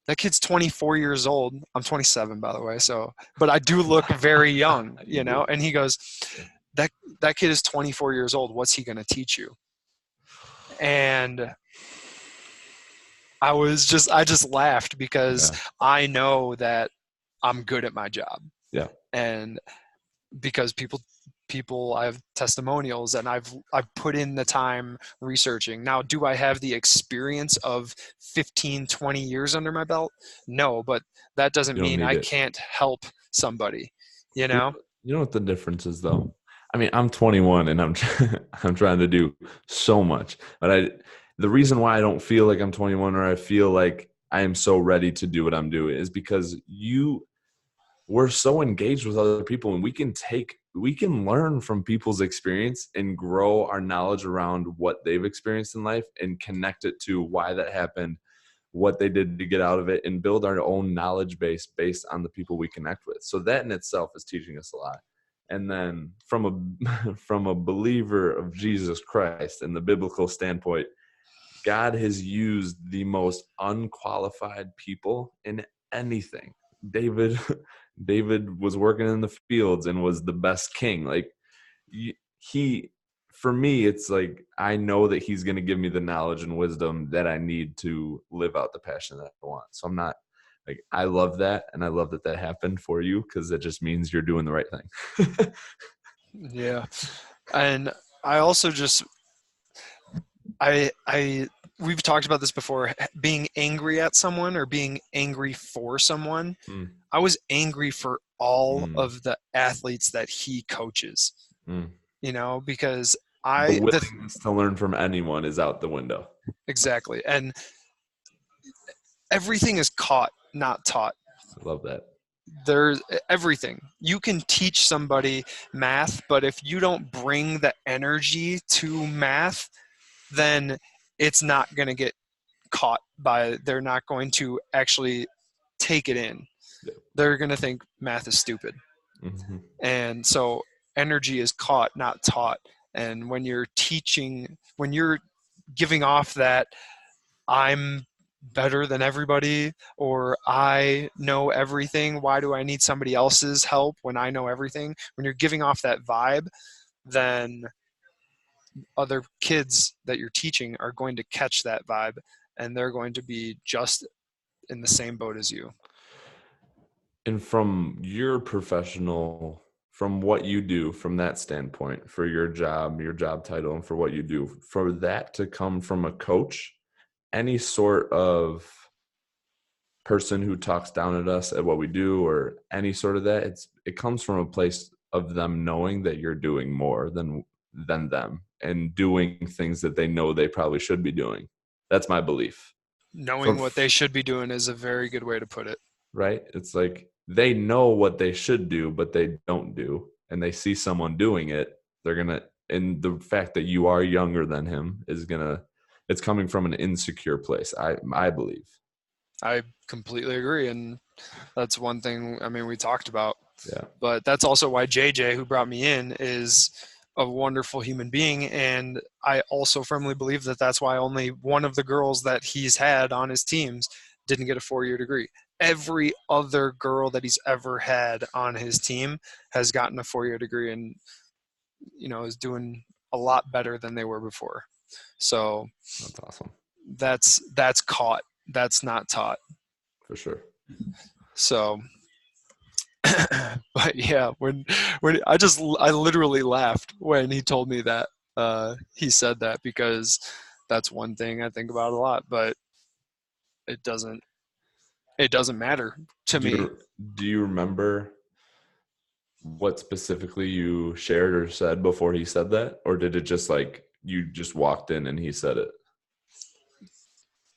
"That kid's 24 years old. I'm 27, by the way. So, but I do look very young, You do. And he goes, that kid is 24 years old. What's he going to teach you?" And I just laughed because Yeah. I know that I'm good at my job. Yeah. And because I have testimonials, and I've put in the time researching. Now, do I have the experience of 15, 20 years under my belt? No, but that doesn't You don't mean need I it. can't help somebody, you You know? know, you know what the difference is, though? I mean, I'm 21 and I'm trying to do so much, but the reason why I don't feel like I'm 21 or I feel like I am so ready to do what I'm doing is because we're so engaged with other people, and we can learn from people's experience and grow our knowledge around what they've experienced in life and connect it to why that happened, what they did to get out of it, and build our own knowledge base based on the people we connect with. So that in itself is teaching us a lot. And then from a from a believer of Jesus Christ and the biblical standpoint, God has used the most unqualified people in anything. David David was working in the fields and was the best king. Like he for me, it's like I know that he's going to give me the knowledge and wisdom that I need to live out the passion that I want. So I'm not like, I love that, and I love that that happened for you, because it just means you're doing the right thing. Yeah. And I also just I we've talked about this before, being angry at someone or being angry for someone. Mm, I was angry for all mm, of the athletes that he coaches, mm. because The I the willingness to learn from anyone is out the window. exactly. And everything is caught, not taught. I love that. There's everything. You can teach somebody math, but if you don't bring the energy to math, then it's not going to get caught they're not going to actually take it in. Yeah. They're going to think math is stupid. Mm-hmm. And so energy is caught, not taught. And when you're giving off that I'm better than everybody, or I know everything, why do I need somebody else's help when I know everything? When you're giving off that vibe, then other kids that you're teaching are going to catch that vibe, and they're going to be just in the same boat as you. And from what you do from that standpoint, for your job title, and for what you do, for that to come from a coach, any sort of person who talks down at us at what we do, or any sort of that, it comes from a place of them knowing that you're doing more than them, and doing things that they know they probably should be doing. That's my belief. Knowing From what they should be doing is a very good way to put it. Right? It's like they know what they should do, but they don't do, and they see someone doing it. They're gonna, and the fact that you are younger than him is gonna, it's coming from an insecure place. I believe. I completely agree. And that's one thing, we talked about. Yeah. But that's also why JJ, who brought me in, is a wonderful human being. And I also firmly believe that that's why only one of the girls that he's had on his teams didn't get a 4-year degree. Every other girl that he's ever had on his team has gotten a 4-year degree, and is doing a lot better than they were before. So That's awesome. That's caught. That's not taught. For sure. So, but yeah, when I literally laughed when he told me that. He said that because that's one thing I think about a lot, but it doesn't matter to me. Do you remember what specifically you shared or said before he said that? Or did it just like you just walked in and he said it?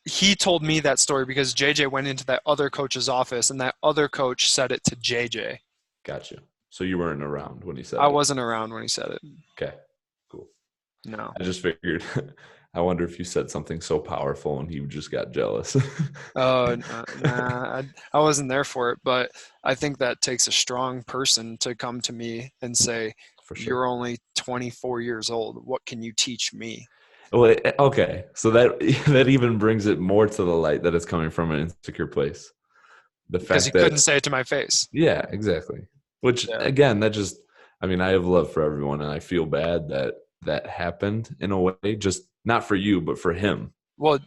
He told me that story because JJ went into that other coach's office and that other coach said it to JJ. Gotcha. So you weren't around when he said I it? wasn't around when he said it. Okay, cool. No. I just figured, I wonder if you said something so powerful and he just got jealous. Oh, nah, I wasn't there for it, but I think that takes a strong person to come to me and say, For sure. you're only 24 years old. What can you teach me? Well, okay. So that even brings it more to the light that it's coming from an insecure place. The Because he fact couldn't that, say it to my face. yeah, exactly. Which Yeah. again, that just, I mean, I have love for everyone and I feel bad that that happened in a way, just not for you, but for him. Well,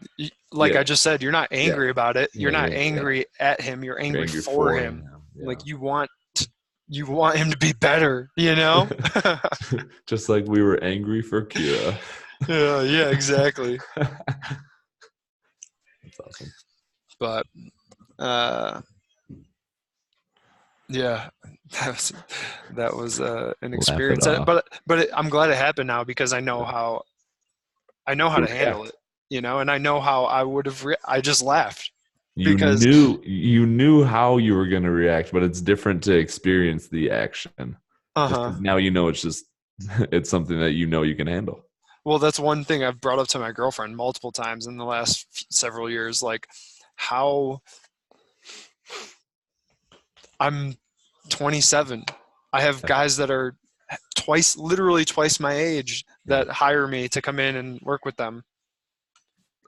like Yeah. I just said, you're not Yeah. angry about it. You're Yeah. not Yeah. angry at him. You're You're angry angry for for him. him. Like Yeah. you want him to be better, you know? Just like we were angry for Kira. Yeah, exactly. That's awesome. But yeah, that was an Laugh it experience. off. But I'm glad it happened now because I know how To to handle it, react. you know, and I know how I would have. I just laughed You because knew how you were going to react, but it's different to experience the action. Just 'cause now you know it's just it's something that you know you can handle. well, that's one thing I've brought up to my girlfriend multiple times in the last several years, like how I'm 27. I have guys that are literally twice my age that hire me to come in and work with them.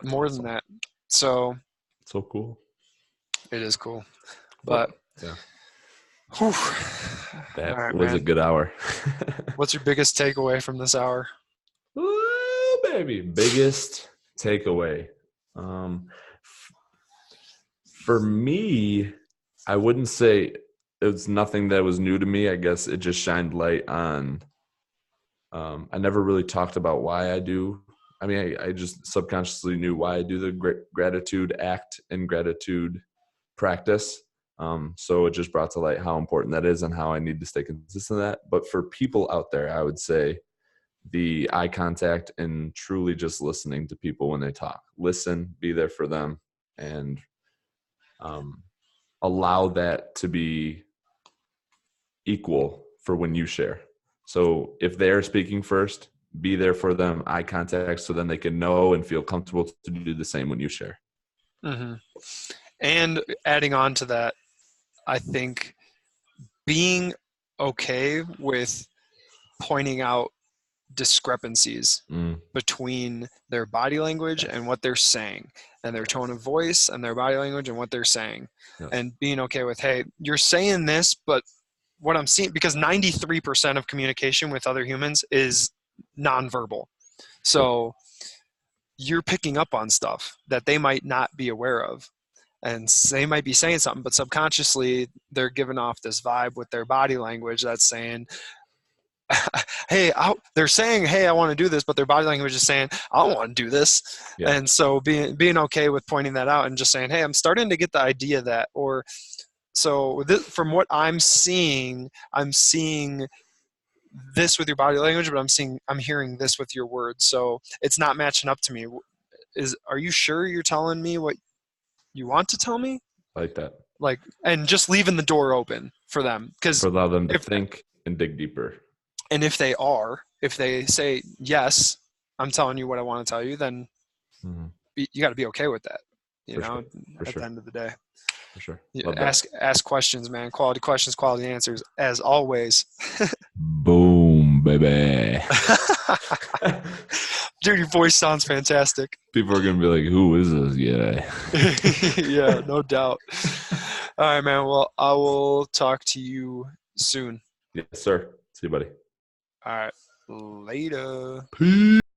That's More awesome. than that. So So cool. it is cool. But yeah, whew. that All right, was a man. good hour. What's your biggest takeaway from this hour? Ooh, baby, biggest takeaway. For me, I wouldn't say it's nothing that was new to me. I guess it just shined light on. I never really talked about why I do. I mean, I just subconsciously knew why I do the gratitude act and gratitude practice. So it just brought to light how important that is and how I need to stay consistent in that. But for people out there, I would say the eye contact and truly just listening to people when they talk. Listen, be there for them, and allow that to be equal for when you share. So if they're speaking first, be there for them, eye contact, so then they can know and feel comfortable to do the same when you share. Mm-hmm. And adding on to that, I think being okay with pointing out discrepancies between their body language and what they're saying, and their tone of voice and their body language and what they're saying, and being okay with, hey, you're saying this, but what I'm seeing, because 93% of communication with other humans is nonverbal. So you're picking up on stuff that they might not be aware of. And they might be saying something, but subconsciously they're giving off this vibe with their body language that's saying, hey, they're saying, hey, I want to do this, but their body language is saying, I don't want to do this. Yeah. And so being okay with pointing that out and just saying, hey, I'm starting to get the idea that, or so from what I'm seeing this with your body language, but I'm hearing this with your words. So it's not matching up to me. Are you sure you're telling me what you want to tell me? I like that. Like, and just leaving the door open for them, because allow them to think and dig deeper. And if they say, yes, I'm telling you what I want to tell you, then you got to be okay with that, For know, sure. at the end of the day. For sure. Ask questions, man. Quality questions, quality answers, as always. Boom, baby. Dude, your voice sounds fantastic. People are going to be like, who is this guy? Yeah, no doubt. All right, man. Well, I will talk to you soon. Yes, sir. See you, buddy. All right. Later. Peace.